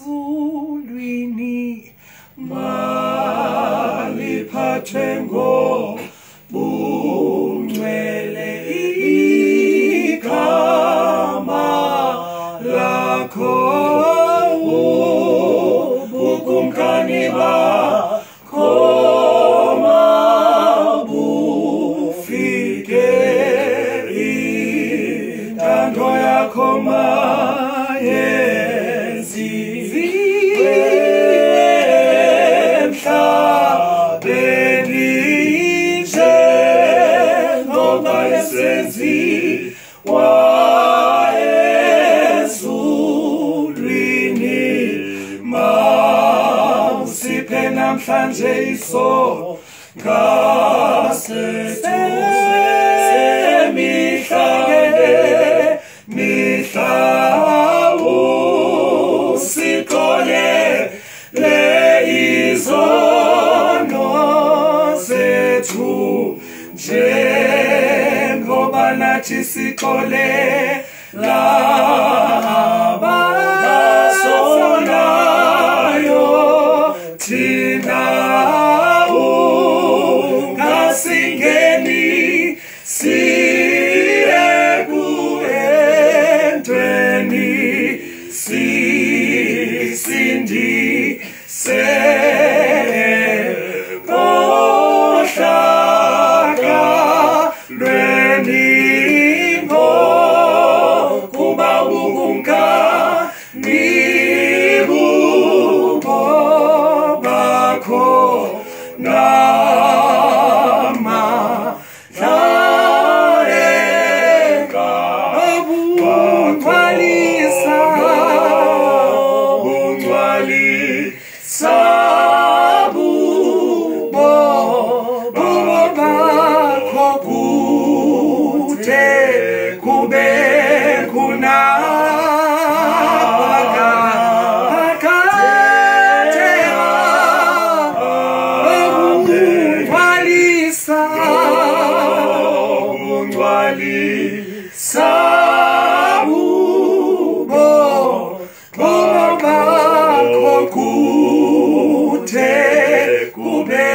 ezulwini maliphathwe ngobungcwele igama lakho ubukumkani bakho mabufike intando yakho mayenziwe emhlabeni njengoba esenziwa ezulwini. Mawusiphe namhlanje isonka sethu semihla mihla usiqolele izono zethu njengoba nathi sixolela abasonayo thina ungasingeni siye kuendweni sisindise kohlakalweni ngokuba ubungani bubo bakho namandla ubungcwalisa bubo bakho kude kube ubungcwalisa bubo bakho kude kube